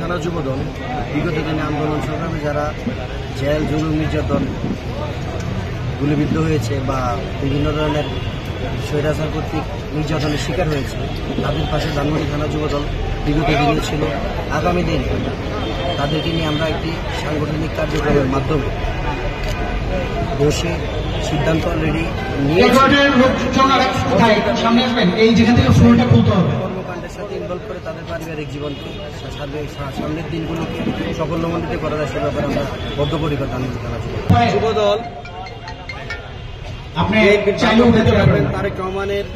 থানা যুবদল বিগত দিনে আন্দোলন সংগ্রামে যারা জেল জুলুম নির্যাতন গুলিবিদ্ধ হয়েছে বা বিভিন্ন ধরনের স্বৈরাচার কর্তৃক নির্যাতনের শিকার হয়েছে, তাদের পাশে ধানমন্ডি থানা যুবদল বিগত দিনে ছিল। আগামী দিন তাদেরকে নিয়ে আমরা একটি সাংগঠনিক কার্যক্রমের মাধ্যমে বসে সিদ্ধান্ত অলরেডি নিয়ে কর্মকাণ্ডের সাথে ইনভলভ করে তাদের পারিবারিক জীবনকে সামনের দিনগুলোকে সাফল্যমণ্ডিত করার ব্যাপারে আমরা বদ্ধপরিকর ধানমন্ডি থানা যুবদল তারেক রহমানের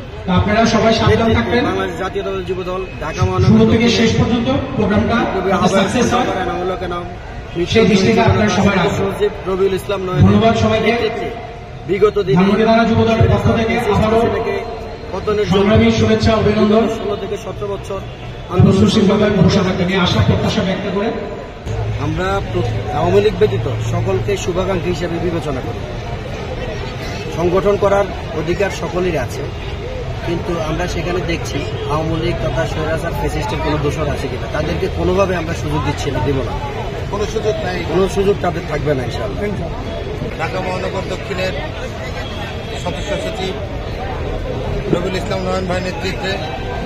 বাংলাদেশ জাতীয় দল যুবদল ঢাকা মহানগর থেকে শেষ পর্যন্ত রবিউল ইসলাম নেতৃত্বে বিগত দিনে পতনের শুভেচ্ছা অভিনন্দন 16 থেকে 17 বছর আমরা আওয়ামী লীগ ব্যতীত সকলকে শুভাকাঙ্ক্ষী হিসেবে বিবেচনা করি। সংগঠন করার অধিকার সকলেরই আছে, কিন্তু আমরা সেখানে দেখছি আওয়ামী লীগ তথা স্বৈরাচার ফ্যাসিস্টের কোনো দোষর আছে কিনা। তাদেরকে কোনোভাবে আমরা সুযোগ দিচ্ছি না, দেব না, কোনো সুযোগ নাই, কোনো সুযোগ তাদের থাকবে না ইনশাআল্লাহ। ঢাকা মহানগর দক্ষিণের সদস্য সচিব রবিউল ইসলাম নয়ন ভাইয়ের নেতৃত্বে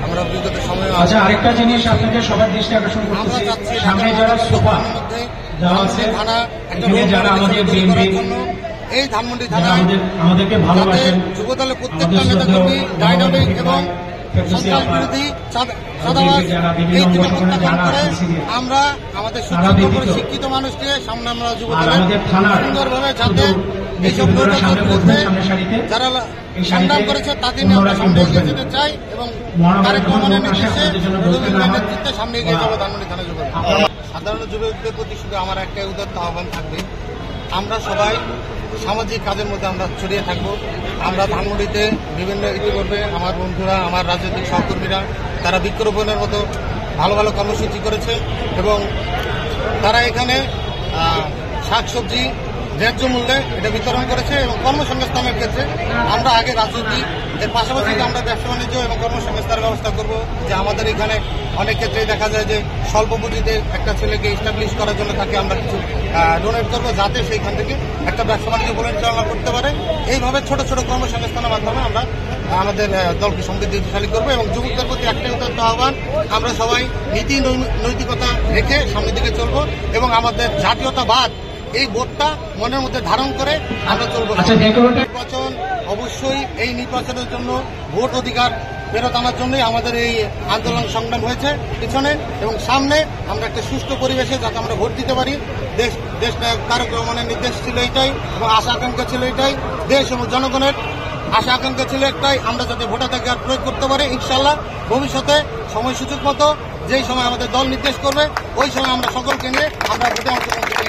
আমরা বিগত সময়ে আরেকটা জিনিস আপনাকে সবার দৃষ্টি আকর্ষণ করতেছি, সামনে যারা সোফা দেওয়া আছে যারা আমাদের বিএনপি এই ধানমন্ডি থানায় আমাদেরকে ভালোবাসেন, যুবদলের প্রত্যেকটা নেতাকর্মী ডাইনামিক এবং সন্ত্রাস বিরোধী চাঁদাবাজ এই দিকে প্রত্যাখ্যান করে আমরা আমাদের শিক্ষিত মানুষকে সামনে আমরা যুবদলের সুন্দরভাবে যাতে এইসব বিরুদ্ধে যারা সংগ্রাম করেছে তাদের নিয়ে আমরা সামনে এগিয়ে যেতে চাই এবং তারেক রহমানের নির্দেশে নেতৃত্বে সামনে এগিয়ে যাবো ধানমন্ডি থানা যুবদল। সাধারণ যুবকদের প্রতি শুধু আমার একটাই উদাত্ত আহ্বান থাকবে, আমরা সবাই সামাজিক কাজের মধ্যে আমরা ছড়িয়ে থাকবো। আমরা ধানমন্ডিতে বিভিন্ন ইতিপূর্বে আমার বন্ধুরা, আমার রাজনৈতিক সহকর্মীরা তারা বৃক্ষরোপণের মতো ভালো ভালো কর্মসূচি করেছে এবং তারা এখানে শাকসবজি ন্যায্য মূল্যে এটা বিতরণ করেছে এবং কর্মসংস্থানের ক্ষেত্রে আমরা আগে রাজনীতি এর পাশাপাশি আমরা ব্যবসা বাণিজ্য এবং কর্মসংস্থানের ব্যবস্থা করব। যে আমাদের এখানে অনেক ক্ষেত্রেই দেখা যায় যে স্বল্প পুঁজিতে একটা ছেলেকে এস্টাবলিশ করার জন্য তাকে আমরা কিছু ডোনেট করবো, যাতে সেইখান থেকে একটা ব্যবসা বাণিজ্য পরিচালনা করতে পারে। এইভাবে ছোট ছোট কর্মসংস্থানের মাধ্যমে আমরা আমাদের দলকে সমৃদ্ধিশালী করবো এবং যুবকদের প্রতি একটাই উদাত্ত আহ্বান, আমরা সবাই নীতি নৈতিকতা রেখে সামনের দিকে চলবো এবং আমাদের জাতীয়তাবাদ এই বোধটা মনের মধ্যে ধারণ করে আমরা চলবো। নির্বাচন অবশ্যই এই নির্বাচনের জন্য ভোট অধিকার ফেরত আনার জন্যই আমাদের এই আন্দোলন সংগ্রাম হয়েছে পিছনে এবং সামনে আমরা একটা সুষ্ঠু পরিবেশে যাতে আমরা ভোট দিতে পারি। দেশ নায়ক তারেক রহমানের নির্দেশ ছিল এইটাই এবং আশা আকাঙ্ক্ষা ছিল এইটাই, দেশ এবং জনগণের আশা আকাঙ্ক্ষা ছিল একটাই, আমরা যাতে ভোটাধিকার প্রয়োগ করতে পারি। ইনশাআল্লাহ ভবিষ্যতে সময় সুযোগ মতো যেই সময় আমাদের দল নির্দেশ করবে ওই সময় আমরা সকলকে নিয়ে আমরা ভোটে অংশগ্রহণ করতে